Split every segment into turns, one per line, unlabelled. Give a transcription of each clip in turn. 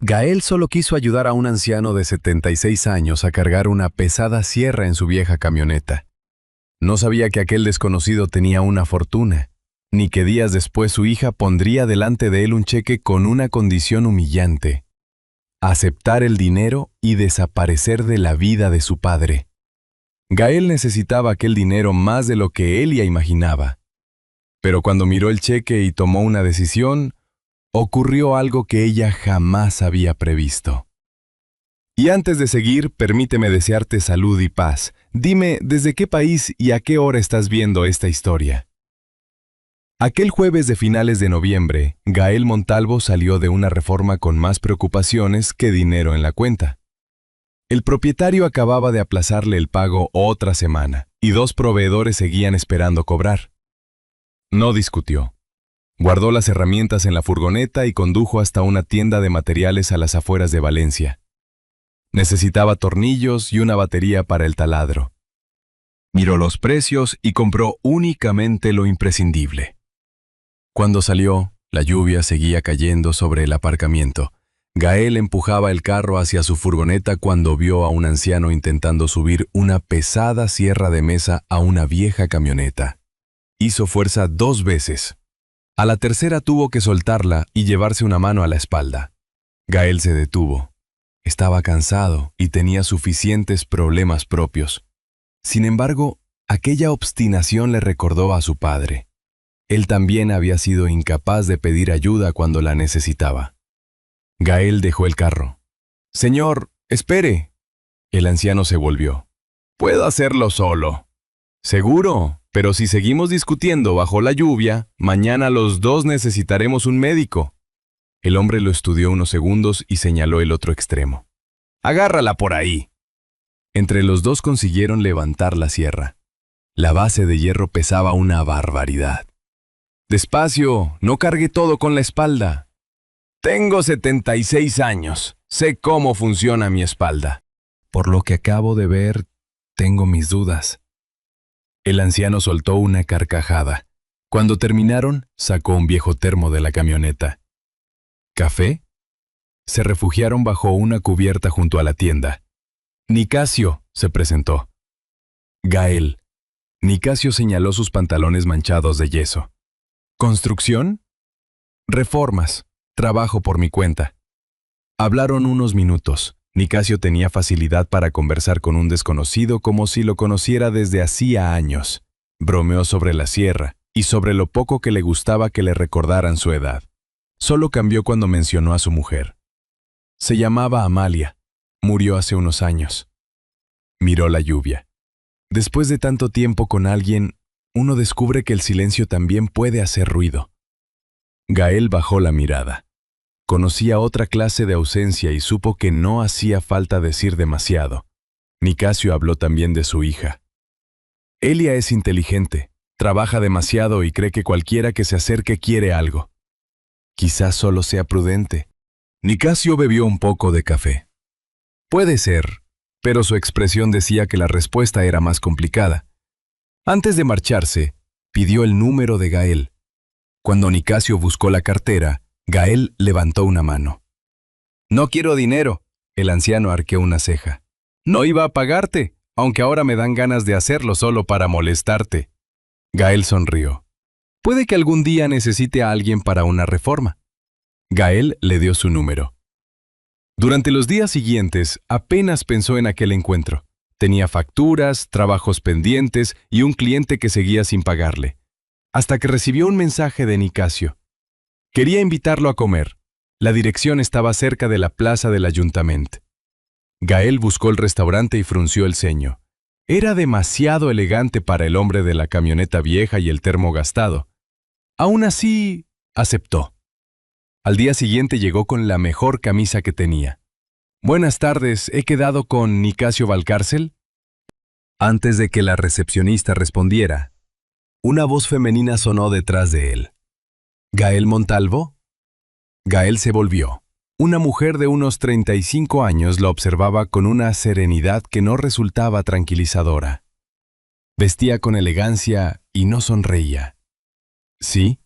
Gael solo quiso ayudar a un anciano de 76 años a cargar una pesada sierra en su vieja camioneta. No sabía que aquel desconocido tenía una fortuna, ni que días después su hija pondría delante de él un cheque con una condición humillante: aceptar el dinero y desaparecer de la vida de su padre. Gael necesitaba aquel dinero más de lo que Elia imaginaba. Pero cuando miró el cheque y tomó una decisión, ocurrió algo que ella jamás había previsto. Y antes de seguir, permíteme desearte salud y paz. Dime, ¿desde qué país y a qué hora estás viendo esta historia? Aquel jueves de finales de noviembre, Gael Montalvo salió de una reforma con más preocupaciones que dinero en la cuenta. El propietario acababa de aplazarle el pago otra semana, y 2 proveedores seguían esperando cobrar. No discutió. Guardó las herramientas en la furgoneta y condujo hasta una tienda de materiales a las afueras de Valencia. Necesitaba tornillos y una batería para el taladro. Miró los precios y compró únicamente lo imprescindible. Cuando salió, la lluvia seguía cayendo sobre el aparcamiento. Gael empujaba el carro hacia su furgoneta cuando vio a un anciano intentando subir una pesada sierra de mesa a una vieja camioneta. Hizo fuerza 2 veces. A la tercera tuvo que soltarla y llevarse una mano a la espalda. Gael se detuvo. Estaba cansado y tenía suficientes problemas propios. Sin embargo, aquella obstinación le recordó a su padre. Él también había sido incapaz de pedir ayuda cuando la necesitaba. Gael dejó el carro. «Señor, espere». El anciano se volvió. «Puedo hacerlo solo». «Seguro, pero si seguimos discutiendo bajo la lluvia, mañana los 2 necesitaremos un médico». El hombre lo estudió unos segundos y señaló el otro extremo. «Agárrala por ahí». Entre los 2 consiguieron levantar la sierra. La base de hierro pesaba una barbaridad. «Despacio, no cargue todo con la espalda». «Tengo 76 años. Sé cómo funciona mi espalda». «Por lo que acabo de ver, tengo mis dudas». El anciano soltó una carcajada. Cuando terminaron, sacó un viejo termo de la camioneta. ¿Café? Se refugiaron bajo una cubierta junto a la tienda. «Nicasio», se presentó. «Gael». Nicasio señaló sus pantalones manchados de yeso. «¿Construcción?» «Reformas. Trabajo por mi cuenta». Hablaron unos minutos. Nicasio tenía facilidad para conversar con un desconocido como si lo conociera desde hacía años. Bromeó sobre la sierra y sobre lo poco que le gustaba que le recordaran su edad. Solo cambió cuando mencionó a su mujer. Se llamaba Amalia. Murió hace unos años. Miró la lluvia. Después de tanto tiempo con alguien, uno descubre que el silencio también puede hacer ruido. Gael bajó la mirada. Conocía otra clase de ausencia y supo que no hacía falta decir demasiado. Nicasio habló también de su hija. «Elia es inteligente, trabaja demasiado y cree que cualquiera que se acerque quiere algo. Quizás solo sea prudente». Nicasio bebió un poco de café. «Puede ser», pero su expresión decía que la respuesta era más complicada. Antes de marcharse, pidió el número de Gael. Cuando Nicasio buscó la cartera, Gael levantó una mano. «No quiero dinero», el anciano arqueó una ceja. «No iba a pagarte, aunque ahora me dan ganas de hacerlo solo para molestarte». Gael sonrió. «Puede que algún día necesite a alguien para una reforma». Gael le dio su número. Durante los días siguientes, apenas pensó en aquel encuentro. Tenía facturas, trabajos pendientes y un cliente que seguía sin pagarle. Hasta que recibió un mensaje de Nicasio. Quería invitarlo a comer. La dirección estaba cerca de la plaza del ayuntamiento. Gael buscó el restaurante y frunció el ceño. Era demasiado elegante para el hombre de la camioneta vieja y el termo gastado. Aún así, aceptó. Al día siguiente llegó con la mejor camisa que tenía. «Buenas tardes, ¿he quedado con Nicasio Valcárcel?» Antes de que la recepcionista respondiera, una voz femenina sonó detrás de él. «¿Gael Montalvo?» Gael se volvió. Una mujer de unos 35 años lo observaba con una serenidad que no resultaba tranquilizadora. Vestía con elegancia y no sonreía. «¿Sí?»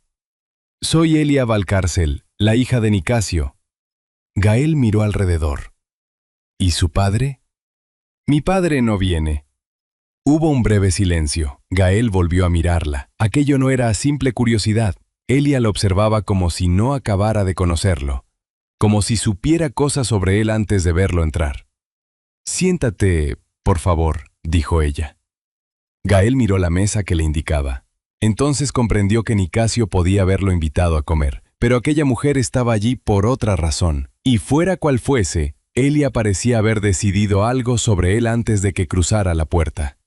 «Soy Elia Valcárcel, la hija de Nicasio». Gael miró alrededor. ¿Y su padre? Mi padre no viene. Hubo un breve silencio. Gael volvió a mirarla. Aquello no era simple curiosidad. Elia lo observaba como si no acabara de conocerlo, como si supiera cosas sobre él antes de verlo entrar. Siéntate, por favor, dijo ella. Gael miró la mesa que le indicaba. Entonces comprendió que Nicasio podía haberlo invitado a comer, pero aquella mujer estaba allí por otra razón, y fuera cual fuese, Elia parecía haber decidido algo sobre él antes de que cruzara la puerta.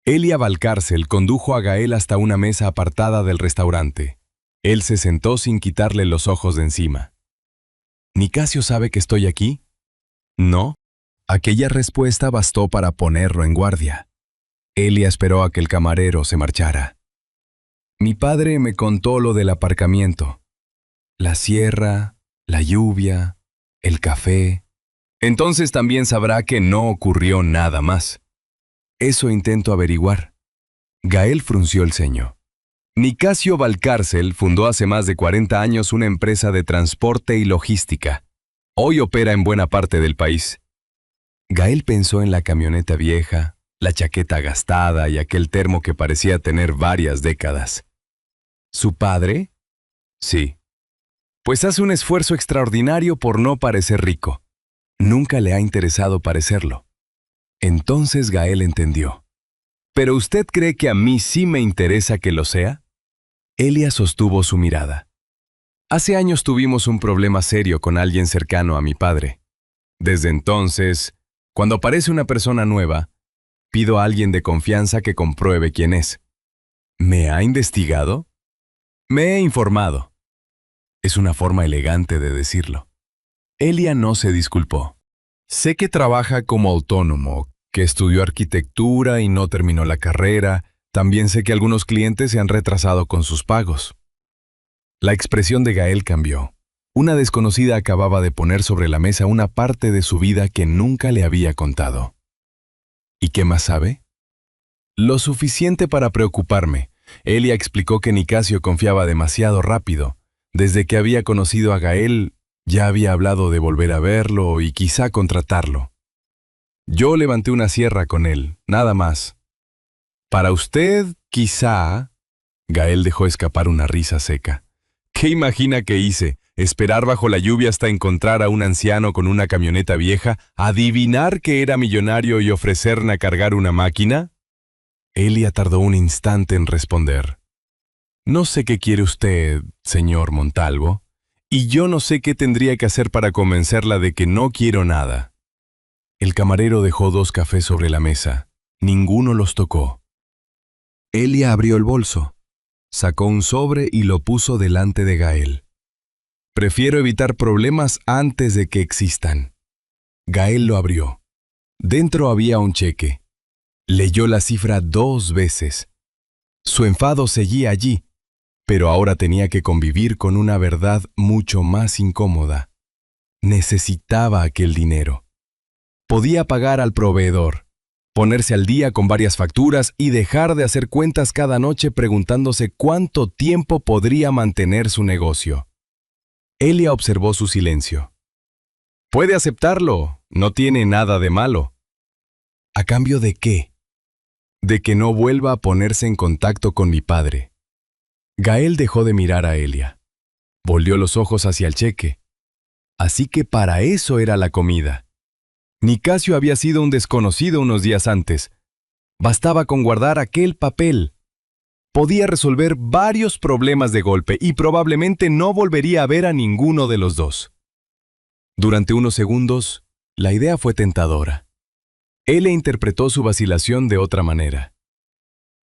Elia Valcárcel condujo a Gael hasta una mesa apartada del restaurante. Él se sentó sin quitarle los ojos de encima. ¿Nicasio sabe que estoy aquí? No. Aquella respuesta bastó para ponerlo en guardia. Elia esperó a que el camarero se marchara. Mi padre me contó lo del aparcamiento. La sierra, la lluvia, el café. Entonces también sabrá que no ocurrió nada más. Eso intento averiguar. Gael frunció el ceño. Nicasio Valcárcel fundó hace más de 40 años una empresa de transporte y logística. Hoy opera en buena parte del país. Gael pensó en la camioneta vieja, la chaqueta gastada y aquel termo que parecía tener varias décadas. ¿Su padre? Sí. Pues hace un esfuerzo extraordinario por no parecer rico. Nunca le ha interesado parecerlo. Entonces Gael entendió. ¿Pero usted cree que a mí sí me interesa que lo sea? Elia sostuvo su mirada. Hace años tuvimos un problema serio con alguien cercano a mi padre. Desde entonces, cuando aparece una persona nueva, pido a alguien de confianza que compruebe quién es. ¿Me ha investigado? Me he informado. Es una forma elegante de decirlo. Elia no se disculpó. Sé que trabaja como autónomo, que estudió arquitectura y no terminó la carrera. También sé que algunos clientes se han retrasado con sus pagos. La expresión de Gael cambió. Una desconocida acababa de poner sobre la mesa una parte de su vida que nunca le había contado. ¿Y qué más sabe? Lo suficiente para preocuparme. Elia explicó que Nicasio confiaba demasiado rápido. Desde que había conocido a Gael, ya había hablado de volver a verlo y quizá contratarlo. Yo levanté una sierra con él, nada más. Para usted, quizá... Gael dejó escapar una risa seca. ¿Qué imagina que hice? ¿Esperar bajo la lluvia hasta encontrar a un anciano con una camioneta vieja, adivinar que era millonario y ofrecerle a cargar una máquina? Elia tardó un instante en responder. No sé qué quiere usted, señor Montalvo, y yo no sé qué tendría que hacer para convencerla de que no quiero nada. El camarero dejó 2 cafés sobre la mesa. Ninguno los tocó. Elia abrió el bolso, sacó un sobre y lo puso delante de Gael. Prefiero evitar problemas antes de que existan. Gael lo abrió. Dentro había un cheque. Leyó la cifra 2 veces. Su enfado seguía allí, pero ahora tenía que convivir con una verdad mucho más incómoda. Necesitaba aquel dinero. Podía pagar al proveedor, ponerse al día con varias facturas y dejar de hacer cuentas cada noche preguntándose cuánto tiempo podría mantener su negocio. Elia observó su silencio. Puede aceptarlo, no tiene nada de malo. ¿A cambio de qué? De que no vuelva a ponerse en contacto con mi padre. Gael dejó de mirar a Elia. Volvió los ojos hacia el cheque. Así que para eso era la comida. Nicasio había sido un desconocido unos días antes. Bastaba con guardar aquel papel. Podía resolver varios problemas de golpe y probablemente no volvería a ver a ninguno de los dos. Durante unos segundos, la idea fue tentadora. Él le interpretó su vacilación de otra manera.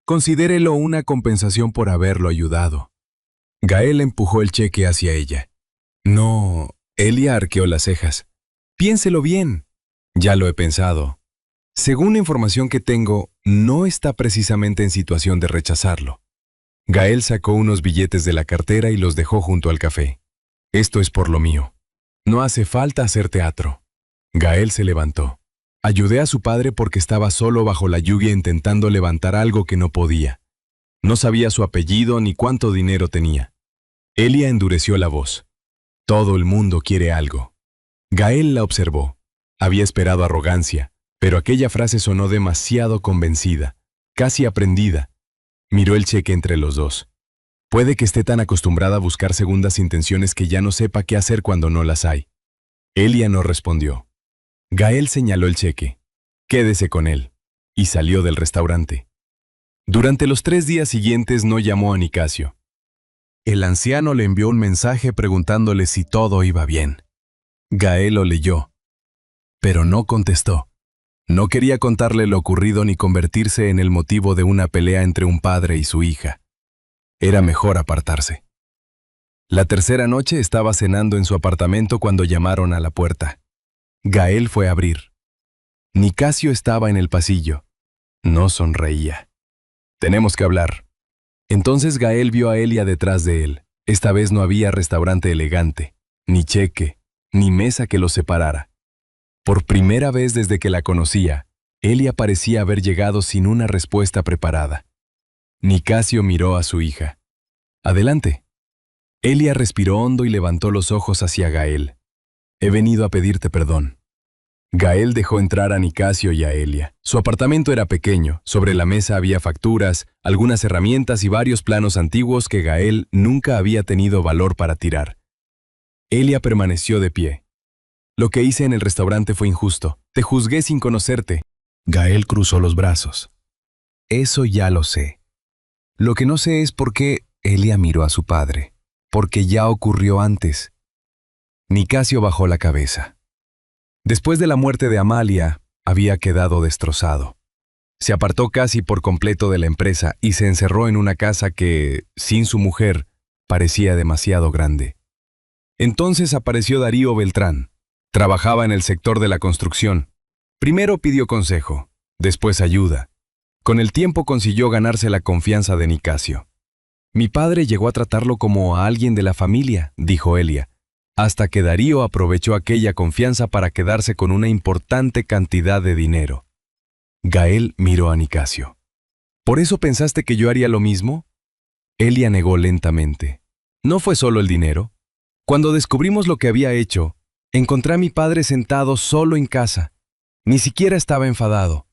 Considérelo una compensación por haberlo ayudado. Gael empujó el cheque hacia ella. No, Elia arqueó las cejas. Piénselo bien. Ya lo he pensado. Según la información que tengo, no está precisamente en situación de rechazarlo. Gael sacó unos billetes de la cartera y los dejó junto al café. Esto es por lo mío. No hace falta hacer teatro. Gael se levantó. Ayudé a su padre porque estaba solo bajo la lluvia intentando levantar algo que no podía. No sabía su apellido ni cuánto dinero tenía. Elia endureció la voz. Todo el mundo quiere algo. Gael la observó. Había esperado arrogancia, pero aquella frase sonó demasiado convencida, casi aprendida. Miró el cheque entre los dos. Puede que esté tan acostumbrada a buscar segundas intenciones que ya no sepa qué hacer cuando no las hay. Elia no respondió. Gael señaló el cheque. Quédese con él. Y salió del restaurante. Durante los 3 días siguientes no llamó a Nicasio. El anciano le envió un mensaje preguntándole si todo iba bien. Gael lo leyó, pero no contestó. No quería contarle lo ocurrido ni convertirse en el motivo de una pelea entre un padre y su hija. Era mejor apartarse. La tercera noche estaba cenando en su apartamento cuando llamaron a la puerta. Gael fue a abrir. Nicasio estaba en el pasillo. No sonreía. Tenemos que hablar. Entonces Gael vio a Elia detrás de él. Esta vez no había restaurante elegante, ni cheque, ni mesa que los separara. Por primera vez desde que la conocía, Elia parecía haber llegado sin una respuesta preparada. Nicasio miró a su hija. Adelante. Elia respiró hondo y levantó los ojos hacia Gael. He venido a pedirte perdón. Gael dejó entrar a Nicasio y a Elia. Su apartamento era pequeño, sobre la mesa había facturas, algunas herramientas y varios planos antiguos que Gael nunca había tenido valor para tirar. Elia permaneció de pie. Lo que hice en el restaurante fue injusto. Te juzgué sin conocerte. Gael cruzó los brazos. Eso ya lo sé. Lo que no sé es por qué Elia miró a su padre. Porque ya ocurrió antes. Nicasio bajó la cabeza. Después de la muerte de Amalia, había quedado destrozado. Se apartó casi por completo de la empresa y se encerró en una casa que, sin su mujer, parecía demasiado grande. Entonces apareció Darío Beltrán. Trabajaba en el sector de la construcción. Primero pidió consejo, después ayuda. Con el tiempo consiguió ganarse la confianza de Nicasio. Mi padre llegó a tratarlo como a alguien de la familia, dijo Elia, hasta que Darío aprovechó aquella confianza para quedarse con una importante cantidad de dinero. Gael miró a Nicasio. ¿Por eso pensaste que yo haría lo mismo? Elia negó lentamente. No fue solo el dinero. Cuando descubrimos lo que había hecho, encontré a mi padre sentado solo en casa. Ni siquiera estaba enfadado.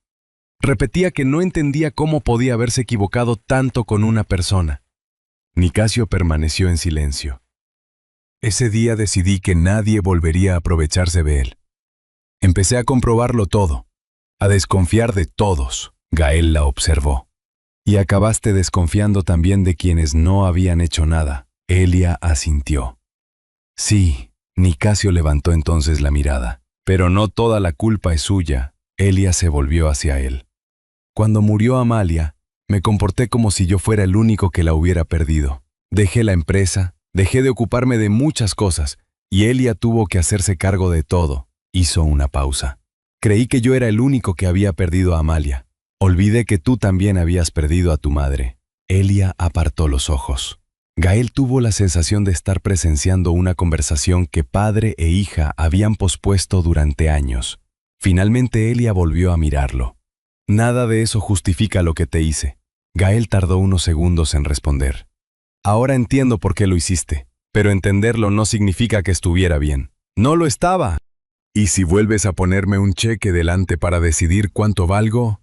Repetía que no entendía cómo podía haberse equivocado tanto con una persona. Nicasio permaneció en silencio. Ese día decidí que nadie volvería a aprovecharse de él. Empecé a comprobarlo todo, a desconfiar de todos. Gael la observó. Y acabaste desconfiando también de quienes no habían hecho nada. Elia asintió. Sí, Nicasio levantó entonces la mirada. Pero no toda la culpa es suya. Elia se volvió hacia él. Cuando murió Amalia, me comporté como si yo fuera el único que la hubiera perdido. Dejé la empresa. Dejé de ocuparme de muchas cosas, y Elia tuvo que hacerse cargo de todo. Hizo una pausa. Creí que yo era el único que había perdido a Amalia. Olvidé que tú también habías perdido a tu madre. Elia apartó los ojos. Gael tuvo la sensación de estar presenciando una conversación que padre e hija habían pospuesto durante años. Finalmente Elia volvió a mirarlo. Nada de eso justifica lo que te hice. Gael tardó unos segundos en responder. Ahora entiendo por qué lo hiciste, pero entenderlo no significa que estuviera bien. No lo estaba. ¿Y si vuelves a ponerme un cheque delante para decidir cuánto valgo?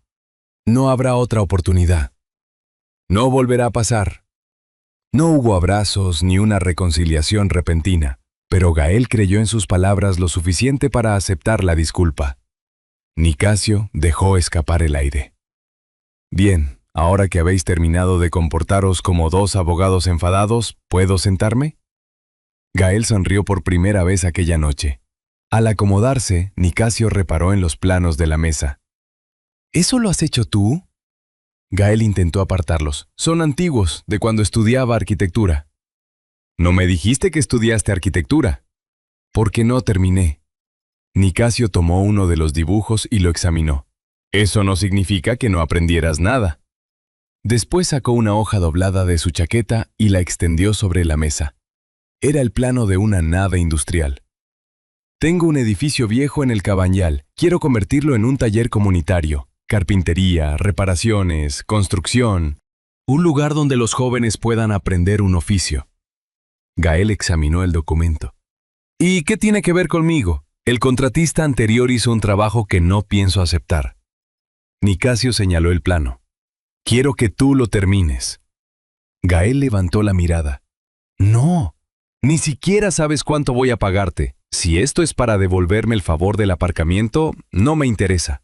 No habrá otra oportunidad. No volverá a pasar. No hubo abrazos ni una reconciliación repentina, pero Gael creyó en sus palabras lo suficiente para aceptar la disculpa. Nicasio dejó escapar el aire. Bien. Ahora que habéis terminado de comportaros como dos abogados enfadados, ¿puedo sentarme? Gael sonrió por primera vez aquella noche. Al acomodarse, Nicasio reparó en los planos de la mesa. ¿Eso lo has hecho tú? Gael intentó apartarlos. Son antiguos, de cuando estudiaba arquitectura. No me dijiste que estudiaste arquitectura. Porque no terminé. Nicasio tomó uno de los dibujos y lo examinó. Eso no significa que no aprendieras nada. Después sacó una hoja doblada de su chaqueta y la extendió sobre la mesa. Era el plano de una nave industrial. Tengo un edificio viejo en el Cabañal. Quiero convertirlo en un taller comunitario. Carpintería, reparaciones, construcción. Un lugar donde los jóvenes puedan aprender un oficio. Gael examinó el documento. ¿Y qué tiene que ver conmigo? El contratista anterior hizo un trabajo que no pienso aceptar. Nicasio señaló el plano. Quiero que tú lo termines. Gael levantó la mirada. No, ni siquiera sabes cuánto voy a pagarte. Si esto es para devolverme el favor del aparcamiento, no me interesa.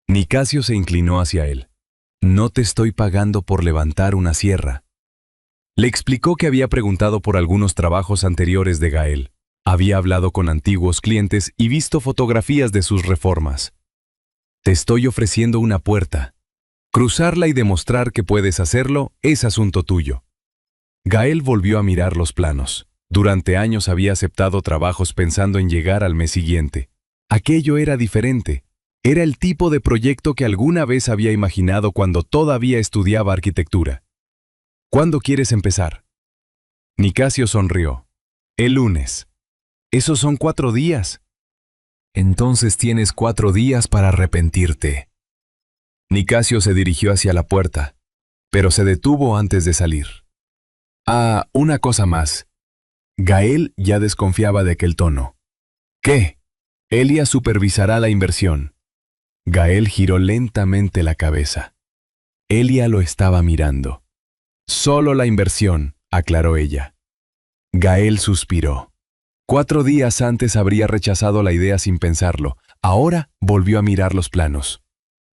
Nicasio se inclinó hacia él. No te estoy pagando por levantar una sierra. Le explicó que había preguntado por algunos trabajos anteriores de Gael. Había hablado con antiguos clientes y visto fotografías de sus reformas. Te estoy ofreciendo una puerta. Cruzarla y demostrar que puedes hacerlo es asunto tuyo. Gael volvió a mirar los planos. Durante años había aceptado trabajos pensando en llegar al mes siguiente. Aquello era diferente. Era el tipo de proyecto que alguna vez había imaginado cuando todavía estudiaba arquitectura. ¿Cuándo quieres empezar? Nicasio sonrió. El lunes. Esos son 4 días. Entonces tienes 4 días para arrepentirte. Nicasio se dirigió hacia la puerta, pero se detuvo antes de salir. Ah, una cosa más. Gael ya desconfiaba de aquel tono. ¿Qué? Elia supervisará la inversión. Gael giró lentamente la cabeza. Elia lo estaba mirando. Solo la inversión, aclaró ella. Gael suspiró. 4 días antes habría rechazado la idea sin pensarlo. Ahora volvió a mirar los planos.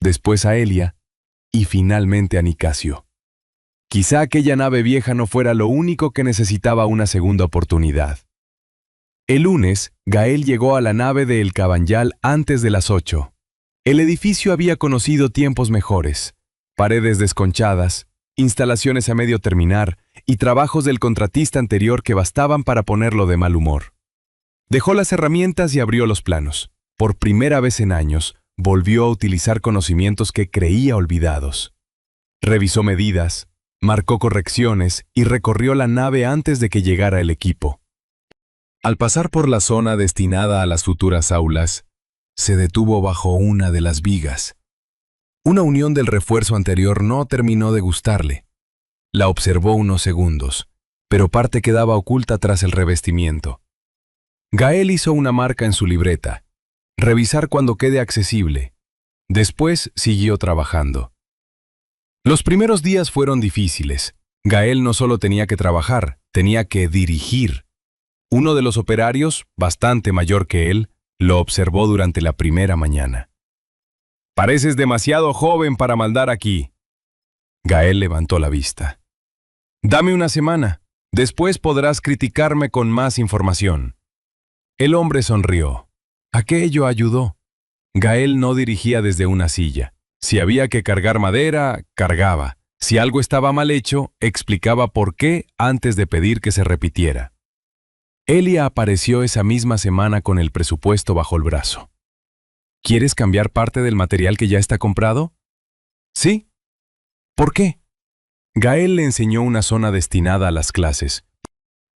Después a Elia y finalmente a Nicasio. Quizá aquella nave vieja no fuera lo único que necesitaba una segunda oportunidad. El lunes, Gael llegó a la nave de El Cabanyal antes de las 8. El edificio había conocido tiempos mejores. Paredes desconchadas, instalaciones a medio terminar y trabajos del contratista anterior que bastaban para ponerlo de mal humor. Dejó las herramientas y abrió los planos. Por primera vez en años, volvió a utilizar conocimientos que creía olvidados. Revisó medidas, marcó correcciones y recorrió la nave antes de que llegara el equipo. Al pasar por la zona destinada a las futuras aulas, se detuvo bajo una de las vigas. Una unión del refuerzo anterior no terminó de gustarle. La observó unos segundos, pero parte quedaba oculta tras el revestimiento. Gael hizo una marca en su libreta. Revisar cuando quede accesible. Después siguió trabajando. Los primeros días fueron difíciles. Gael no solo tenía que trabajar, tenía que dirigir. Uno de los operarios, bastante mayor que él, lo observó durante la primera mañana. «Pareces demasiado joven para mandar aquí». Gael levantó la vista. «Dame una semana. Después podrás criticarme con más información». El hombre sonrió. Aquello ayudó. Gael no dirigía desde una silla. Si había que cargar madera, cargaba. Si algo estaba mal hecho, explicaba por qué antes de pedir que se repitiera. Elia apareció esa misma semana con el presupuesto bajo el brazo. ¿Quieres cambiar parte del material que ya está comprado? Sí. ¿Por qué? Gael le enseñó una zona destinada a las clases.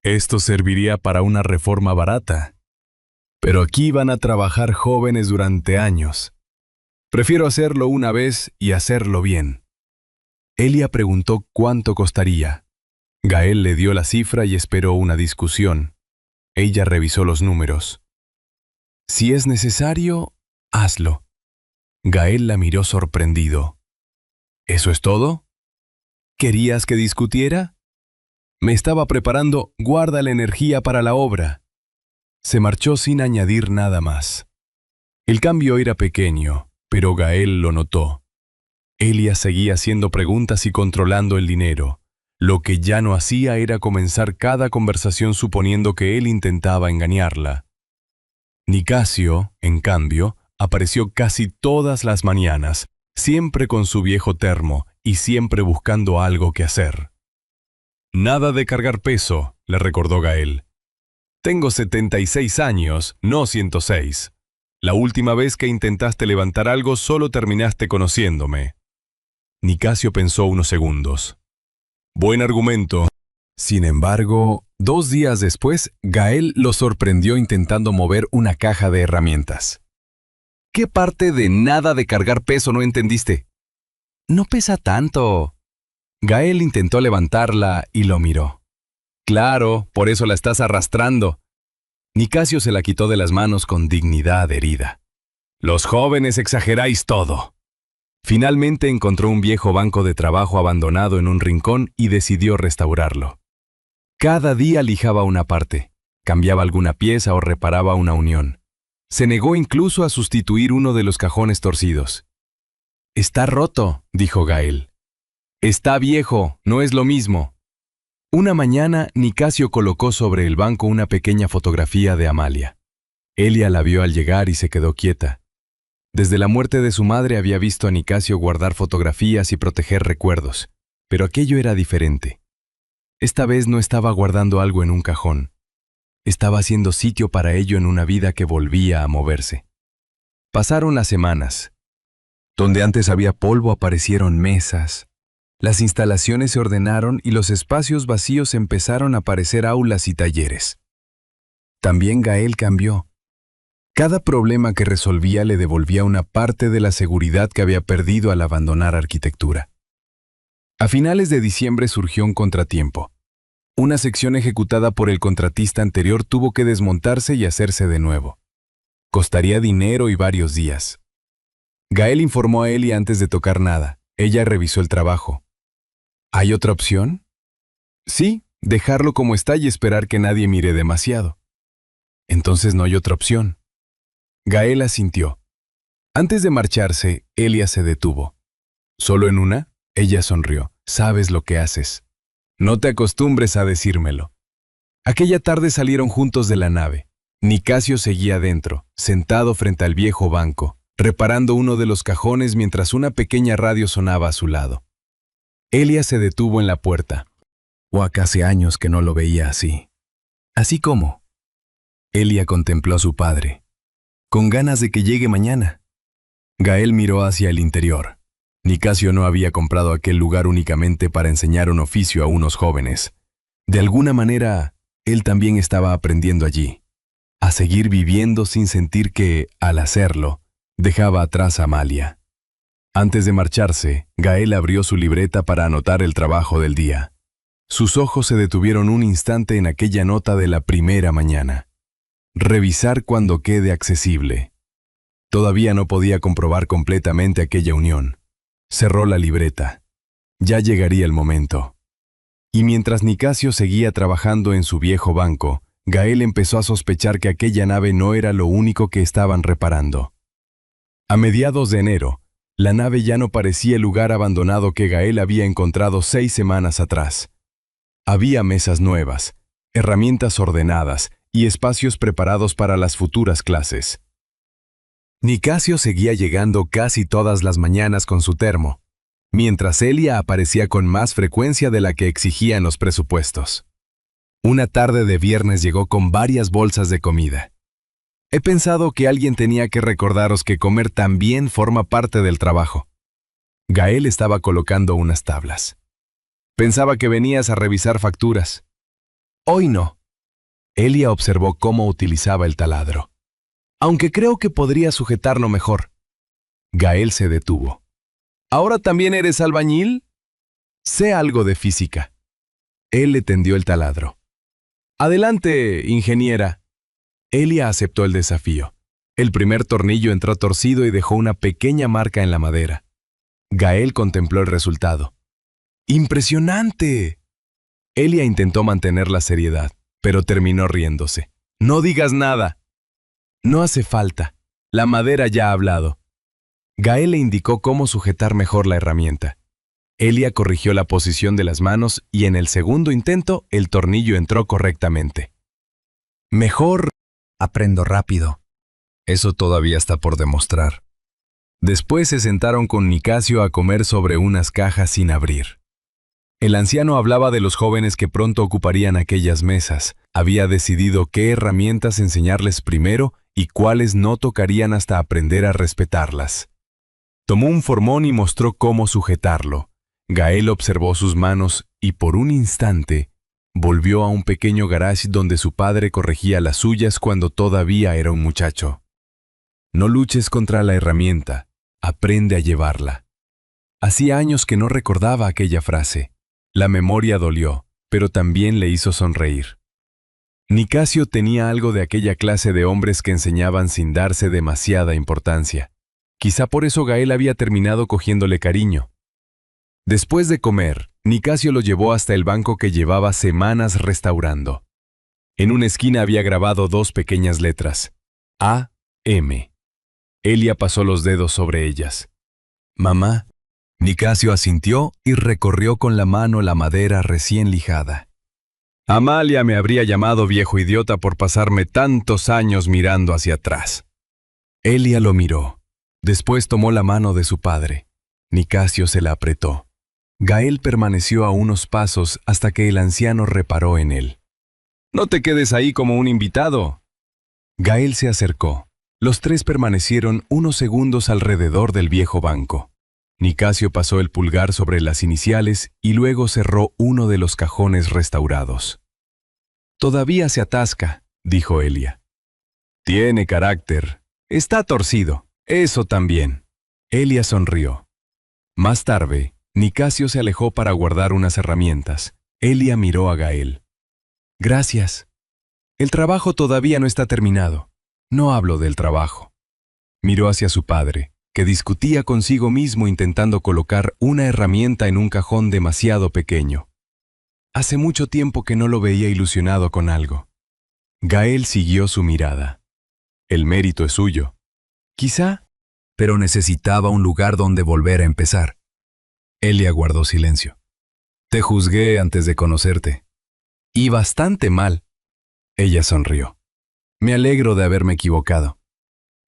Esto serviría para una reforma barata. Pero aquí van a trabajar jóvenes durante años. Prefiero hacerlo una vez y hacerlo bien. Elia preguntó cuánto costaría. Gael le dio la cifra y esperó una discusión. Ella revisó los números. Si es necesario, hazlo. Gael la miró sorprendido. ¿Eso es todo? ¿Querías que discutiera? Me estaba preparando, guarda la energía para la obra. Se marchó sin añadir nada más. El cambio era pequeño, pero Gael lo notó. Elia seguía haciendo preguntas y controlando el dinero. Lo que ya no hacía era comenzar cada conversación suponiendo que él intentaba engañarla. Nicasio, en cambio, apareció casi todas las mañanas, siempre con su viejo termo y siempre buscando algo que hacer. «Nada de cargar peso», le recordó Gael. «Tengo 76 años, no 106. La última vez que intentaste levantar algo solo terminaste conociéndome». Nicasio pensó unos segundos. «Buen argumento». Sin embargo, 2 días después, Gael lo sorprendió intentando mover una caja de herramientas. ¿Qué parte de nada de cargar peso no entendiste? No pesa tanto. Gael intentó levantarla y lo miró. Claro, por eso la estás arrastrando. Nicasio se la quitó de las manos con dignidad herida. «Los jóvenes exageráis todo». Finalmente encontró un viejo banco de trabajo abandonado en un rincón y decidió restaurarlo. Cada día lijaba una parte, cambiaba alguna pieza o reparaba una unión. Se negó incluso a sustituir uno de los cajones torcidos. «Está roto», dijo Gael. «Está viejo, no es lo mismo». Una mañana, Nicasio colocó sobre el banco una pequeña fotografía de Amalia. Elia la vio al llegar y se quedó quieta. Desde la muerte de su madre había visto a Nicasio guardar fotografías y proteger recuerdos, pero aquello era diferente. Esta vez no estaba guardando algo en un cajón. Estaba haciendo sitio para ello en una vida que volvía a moverse. Pasaron las semanas. Donde antes había polvo aparecieron mesas. Las instalaciones se ordenaron y los espacios vacíos empezaron a parecer aulas y talleres. También Gael cambió. Cada problema que resolvía le devolvía una parte de la seguridad que había perdido al abandonar arquitectura. A finales de diciembre surgió un contratiempo. Una sección ejecutada por el contratista anterior tuvo que desmontarse y hacerse de nuevo. Costaría dinero y varios días. Gael informó a Elia antes de tocar nada. Ella revisó el trabajo. ¿Hay otra opción? Sí, dejarlo como está y esperar que nadie mire demasiado. Entonces no hay otra opción. Gael asintió. Antes de marcharse, Elia se detuvo. ¿Solo en una? Ella sonrió. Sabes lo que haces. No te acostumbres a decírmelo. Aquella tarde salieron juntos de la nave. Nicasio seguía dentro, sentado frente al viejo banco, reparando uno de los cajones mientras una pequeña radio sonaba a su lado. Elia se detuvo en la puerta. Hace años que no lo veía así. ¿Así cómo? Elia contempló a su padre, con ganas de que llegue mañana. Gael miró hacia el interior. Nicasio no había comprado aquel lugar únicamente para enseñar un oficio a unos jóvenes. De alguna manera, él también estaba aprendiendo allí, a seguir viviendo sin sentir que, al hacerlo, dejaba atrás a Amalia. Antes de marcharse, Gael abrió su libreta para anotar el trabajo del día. Sus ojos se detuvieron un instante en aquella nota de la primera mañana. Revisar cuando quede accesible. Todavía no podía comprobar completamente aquella unión. Cerró la libreta. Ya llegaría el momento. Y mientras Nicasio seguía trabajando en su viejo banco, Gael empezó a sospechar que aquella nave no era lo único que estaban reparando. A mediados de enero, la nave ya no parecía el lugar abandonado que Gael había encontrado 6 semanas atrás. Había mesas nuevas, herramientas ordenadas y espacios preparados para las futuras clases. Nicasio seguía llegando casi todas las mañanas con su termo, mientras Elia aparecía con más frecuencia de la que exigían los presupuestos. Una tarde de viernes llegó con varias bolsas de comida. He pensado que alguien tenía que recordaros que comer también forma parte del trabajo. Gael estaba colocando unas tablas. Pensaba que venías a revisar facturas. Hoy no. Elia observó cómo utilizaba el taladro. Aunque creo que podría sujetarlo mejor. Gael se detuvo. ¿Ahora también eres albañil? Sé algo de física. Él le tendió el taladro. Adelante, ingeniera. Elia aceptó el desafío. El primer tornillo entró torcido y dejó una pequeña marca en la madera. Gael contempló el resultado. ¡Impresionante! Elia intentó mantener la seriedad, pero terminó riéndose. No digas nada. No hace falta. La madera ya ha hablado. Gael le indicó cómo sujetar mejor la herramienta. Elia corrigió la posición de las manos y en el segundo intento el tornillo entró correctamente. Mejor. Aprendo rápido. Eso todavía está por demostrar. Después se sentaron con Nicasio a comer sobre unas cajas sin abrir. El anciano hablaba de los jóvenes que pronto ocuparían aquellas mesas. Había decidido qué herramientas enseñarles primero y cuáles no tocarían hasta aprender a respetarlas. Tomó un formón y mostró cómo sujetarlo. Gael observó sus manos y por un instante volvió a un pequeño garage donde su padre corregía las suyas cuando todavía era un muchacho. No luches contra la herramienta, aprende a llevarla. Hacía años que no recordaba aquella frase. La memoria dolió, pero también le hizo sonreír. Nicasio tenía algo de aquella clase de hombres que enseñaban sin darse demasiada importancia. Quizá por eso Gael había terminado cogiéndole cariño. Después de comer, Nicasio lo llevó hasta el banco que llevaba semanas restaurando. En una esquina había grabado 2 pequeñas letras: A.M. Elia pasó los dedos sobre ellas. «Mamá». Nicasio asintió y recorrió con la mano la madera recién lijada. Amalia me habría llamado viejo idiota por pasarme tantos años mirando hacia atrás. Elia lo miró. Después tomó la mano de su padre. Nicasio se la apretó. Gael permaneció a unos pasos hasta que el anciano reparó en él. «No te quedes ahí como un invitado». Gael se acercó. Los 3 permanecieron unos segundos alrededor del viejo banco. Nicasio pasó el pulgar sobre las iniciales y luego cerró uno de los cajones restaurados. «Todavía se atasca», dijo Elia. «Tiene carácter. Está torcido. Eso también». Elia sonrió. Más tarde, Nicasio se alejó para guardar unas herramientas. Elia miró a Gael. «Gracias. El trabajo todavía no está terminado. No hablo del trabajo». Miró hacia su padre, que discutía consigo mismo intentando colocar una herramienta en un cajón demasiado pequeño. Hace mucho tiempo que no lo veía ilusionado con algo. Gael siguió su mirada. «El mérito es suyo». «Quizá, pero necesitaba un lugar donde volver a empezar». Elia guardó silencio. «Te juzgué antes de conocerte». «Y bastante mal». Ella sonrió. «Me alegro de haberme equivocado».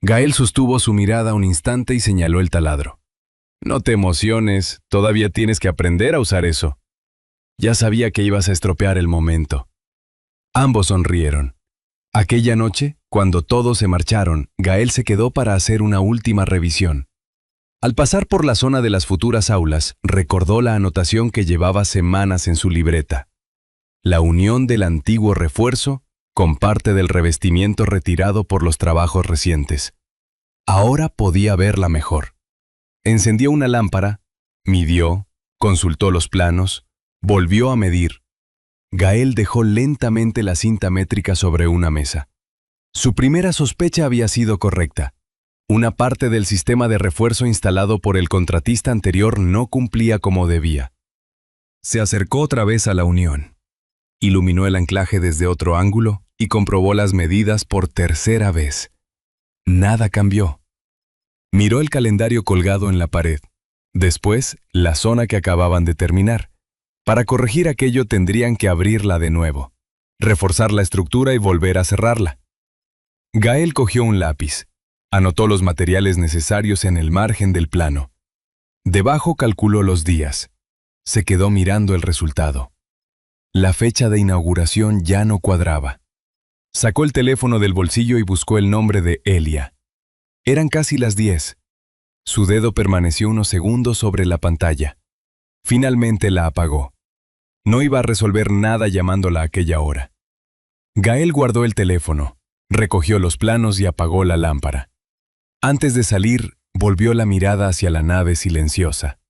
Gael sostuvo su mirada un instante y señaló el taladro. «No te emociones, todavía tienes que aprender a usar eso». Ya sabía que ibas a estropear el momento. Ambos sonrieron. Aquella noche, cuando todos se marcharon, Gael se quedó para hacer una última revisión. Al pasar por la zona de las futuras aulas, recordó la anotación que llevaba semanas en su libreta. La unión del antiguo refuerzo con parte del revestimiento retirado por los trabajos recientes. Ahora podía verla mejor. Encendió una lámpara, midió, consultó los planos, volvió a medir. Gael dejó lentamente la cinta métrica sobre una mesa. Su primera sospecha había sido correcta. Una parte del sistema de refuerzo instalado por el contratista anterior no cumplía como debía. Se acercó otra vez a la unión. Iluminó el anclaje desde otro ángulo y comprobó las medidas por tercera vez. Nada cambió. Miró el calendario colgado en la pared. Después, la zona que acababan de terminar. Para corregir aquello tendrían que abrirla de nuevo, reforzar la estructura y volver a cerrarla. Gael cogió un lápiz. Anotó los materiales necesarios en el margen del plano. Debajo calculó los días. Se quedó mirando el resultado. La fecha de inauguración ya no cuadraba. Sacó el teléfono del bolsillo y buscó el nombre de Elia. Eran casi las 10. Su dedo permaneció unos segundos sobre la pantalla. Finalmente la apagó. No iba a resolver nada llamándola a aquella hora. Gael guardó el teléfono, recogió los planos y apagó la lámpara. Antes de salir, volvió la mirada hacia la nave silenciosa.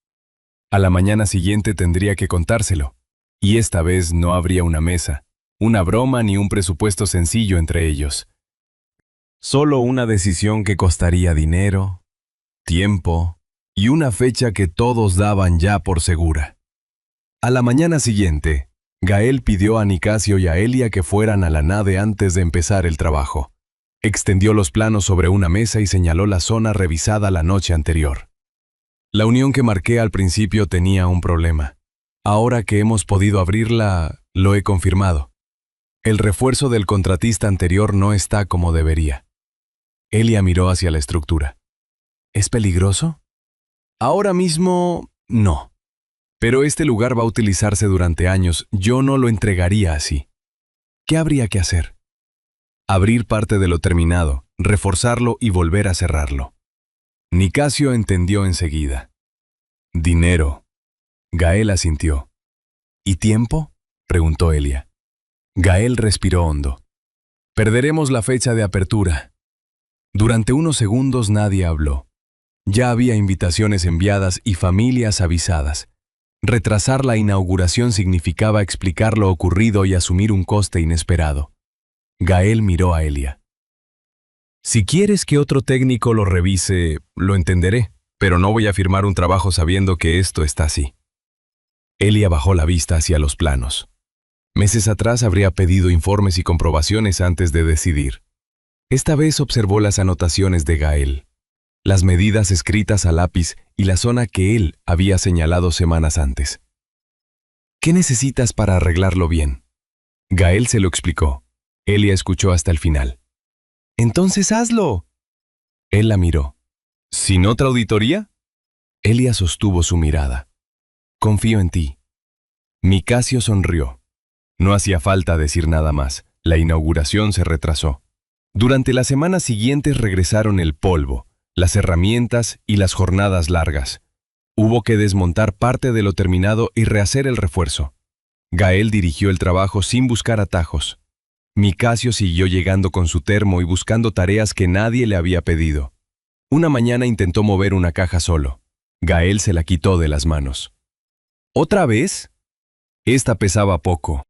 A la mañana siguiente tendría que contárselo, y esta vez no habría una mesa, una broma ni un presupuesto sencillo entre ellos. Solo una decisión que costaría dinero, tiempo y una fecha que todos daban ya por segura. A la mañana siguiente, Gael pidió a Nicasio y a Elia que fueran a la nave antes de empezar el trabajo. Extendió los planos sobre una mesa y señaló la zona revisada la noche anterior. La unión que marqué al principio tenía un problema. Ahora que hemos podido abrirla, lo he confirmado. El refuerzo del contratista anterior no está como debería. Elia miró hacia la estructura. ¿Es peligroso? Ahora mismo, no. Pero este lugar va a utilizarse durante años. Yo no lo entregaría así. ¿Qué habría que hacer? Abrir parte de lo terminado, reforzarlo y volver a cerrarlo. Nicasio entendió enseguida. Dinero. Gael asintió. ¿Y tiempo?, preguntó Elia. Gael respiró hondo. Perderemos la fecha de apertura. Durante unos segundos nadie habló. Ya había invitaciones enviadas y familias avisadas. Retrasar la inauguración significaba explicar lo ocurrido y asumir un coste inesperado. Gael miró a Elia. Si quieres que otro técnico lo revise, lo entenderé, pero no voy a firmar un trabajo sabiendo que esto está así. Elia bajó la vista hacia los planos. Meses atrás habría pedido informes y comprobaciones antes de decidir. Esta vez observó las anotaciones de Gael, las medidas escritas a lápiz y la zona que él había señalado semanas antes. ¿Qué necesitas para arreglarlo bien? Gael se lo explicó. Elia escuchó hasta el final. ¡Entonces hazlo! Él la miró. ¿Sin otra auditoría? Elia sostuvo su mirada. Confío en ti. Nicasio sonrió. No hacía falta decir nada más. La inauguración se retrasó. Durante las semanas siguientes regresaron el polvo, las herramientas y las jornadas largas. Hubo que desmontar parte de lo terminado y rehacer el refuerzo. Gael dirigió el trabajo sin buscar atajos. Nicasio siguió llegando con su termo y buscando tareas que nadie le había pedido. Una mañana intentó mover una caja solo. Gael se la quitó de las manos. ¿Otra vez? Esta pesaba poco.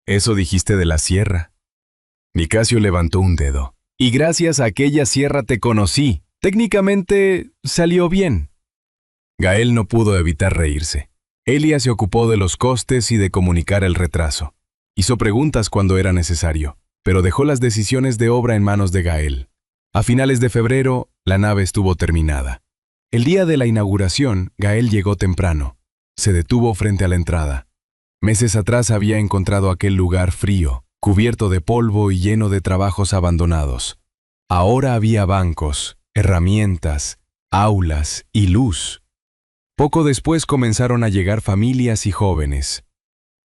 Eso dijiste de la sierra. Nicasio levantó un dedo. Y gracias a aquella sierra te conocí. Técnicamente salió bien. Gael no pudo evitar reírse. Elia se ocupó de los costes y de comunicar el retraso. Hizo preguntas cuando era necesario, pero dejó las decisiones de obra en manos de Gael. A finales de febrero, la nave estuvo terminada. El día de la inauguración, Gael llegó temprano. Se detuvo frente a la entrada. Meses atrás había encontrado aquel lugar frío, cubierto de polvo y lleno de trabajos abandonados. Ahora había bancos, herramientas, aulas y luz. Poco después comenzaron a llegar familias y jóvenes.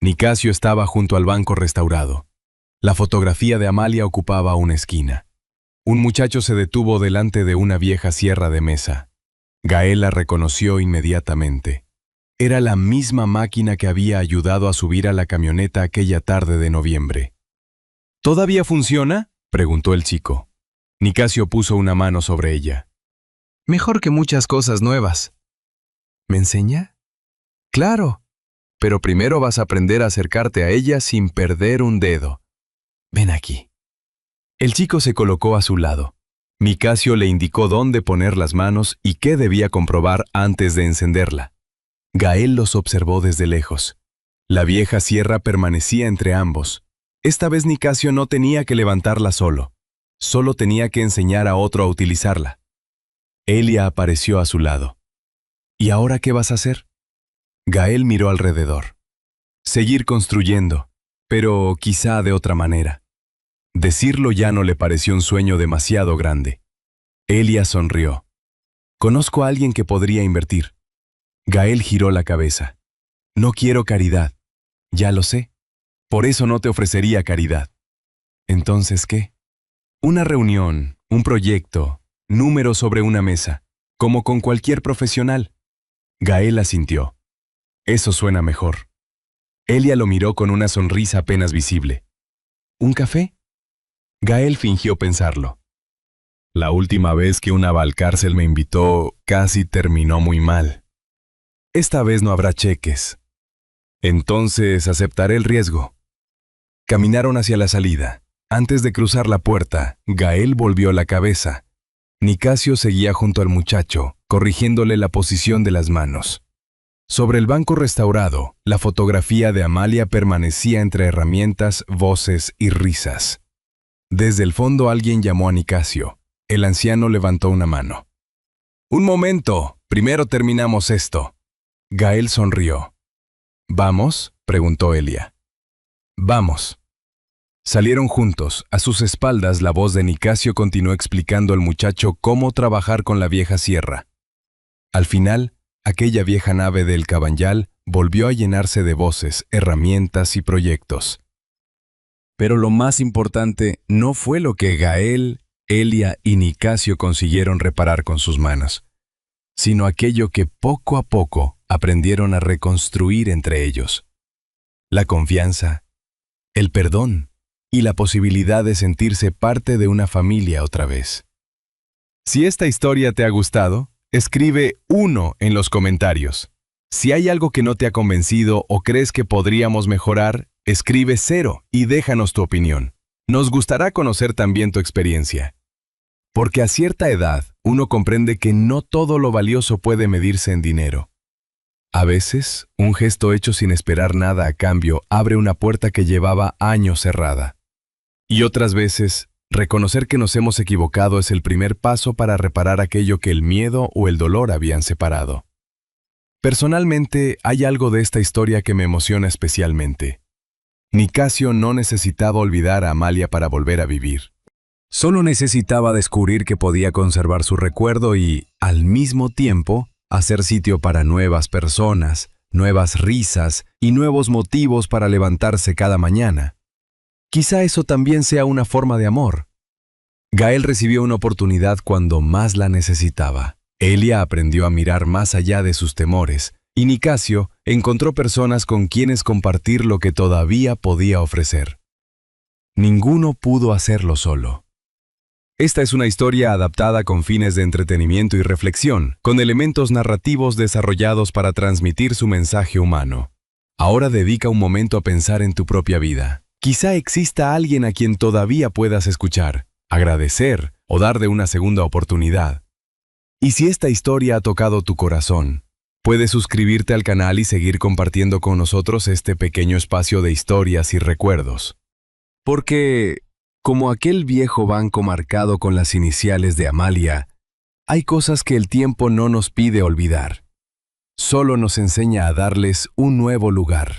Nicasio estaba junto al banco restaurado. La fotografía de Amalia ocupaba una esquina. Un muchacho se detuvo delante de una vieja sierra de mesa. Gael la reconoció inmediatamente. Era la misma máquina que había ayudado a subir a la camioneta aquella tarde de noviembre. ¿Todavía funciona?, preguntó el chico. Nicasio puso una mano sobre ella. Mejor que muchas cosas nuevas. ¿Me enseña? Claro. Pero primero vas a aprender a acercarte a ella sin perder un dedo. Ven aquí. El chico se colocó a su lado. Nicasio le indicó dónde poner las manos y qué debía comprobar antes de encenderla. Gael los observó desde lejos. La vieja sierra permanecía entre ambos. Esta vez Nicasio no tenía que levantarla solo. Solo tenía que enseñar a otro a utilizarla. Elia apareció a su lado. ¿Y ahora qué vas a hacer? Gael miró alrededor. Seguir construyendo, pero quizá de otra manera. Decirlo ya no le pareció un sueño demasiado grande. Elia sonrió. Conozco a alguien que podría invertir. Gael giró la cabeza. No quiero caridad. Ya lo sé. Por eso no te ofrecería caridad. ¿Entonces qué? Una reunión, un proyecto, números sobre una mesa, como con cualquier profesional. Gael asintió. Eso suena mejor. Elia lo miró con una sonrisa apenas visible. ¿Un café? Gael fingió pensarlo. La última vez que una Valcárcel me invitó, casi terminó muy mal. Esta vez no habrá cheques. Entonces aceptaré el riesgo. Caminaron hacia la salida. Antes de cruzar la puerta, Gael volvió la cabeza. Nicasio seguía junto al muchacho, corrigiéndole la posición de las manos. Sobre el banco restaurado, la fotografía de Amalia permanecía entre herramientas, voces y risas. Desde el fondo alguien llamó a Nicasio. El anciano levantó una mano. «Un momento, primero terminamos esto». Gael sonrió. «¿Vamos?», preguntó Elia. «Vamos». Salieron juntos. A sus espaldas la voz de Nicasio continuó explicando al muchacho cómo trabajar con la vieja sierra. Al final, aquella vieja nave del Cabanyal volvió a llenarse de voces, herramientas y proyectos. Pero lo más importante no fue lo que Gael, Elia y Nicasio consiguieron reparar con sus manos, sino aquello que poco a poco aprendieron a reconstruir entre ellos. La confianza, el perdón y la posibilidad de sentirse parte de una familia otra vez. Si esta historia te ha gustado, escribe 1 en los comentarios. Si hay algo que no te ha convencido o crees que podríamos mejorar, escribe 0 y déjanos tu opinión. Nos gustará conocer también tu experiencia. Porque a cierta edad, uno comprende que no todo lo valioso puede medirse en dinero. A veces, un gesto hecho sin esperar nada a cambio abre una puerta que llevaba años cerrada. Y otras veces, reconocer que nos hemos equivocado es el primer paso para reparar aquello que el miedo o el dolor habían separado. Personalmente, hay algo de esta historia que me emociona especialmente. Nicasio no necesitaba olvidar a Amalia para volver a vivir. Solo necesitaba descubrir que podía conservar su recuerdo y, al mismo tiempo, hacer sitio para nuevas personas, nuevas risas y nuevos motivos para levantarse cada mañana. Quizá eso también sea una forma de amor. Gael recibió una oportunidad cuando más la necesitaba. Elia aprendió a mirar más allá de sus temores, y Nicasio encontró personas con quienes compartir lo que todavía podía ofrecer. Ninguno pudo hacerlo solo. Esta es una historia adaptada con fines de entretenimiento y reflexión, con elementos narrativos desarrollados para transmitir su mensaje humano. Ahora dedica un momento a pensar en tu propia vida. Quizá exista alguien a quien todavía puedas escuchar, agradecer o darle una segunda oportunidad. Y si esta historia ha tocado tu corazón, puedes suscribirte al canal y seguir compartiendo con nosotros este pequeño espacio de historias y recuerdos. Porque, como aquel viejo banco marcado con las iniciales de Amalia, hay cosas que el tiempo no nos pide olvidar. Solo nos enseña a darles un nuevo lugar.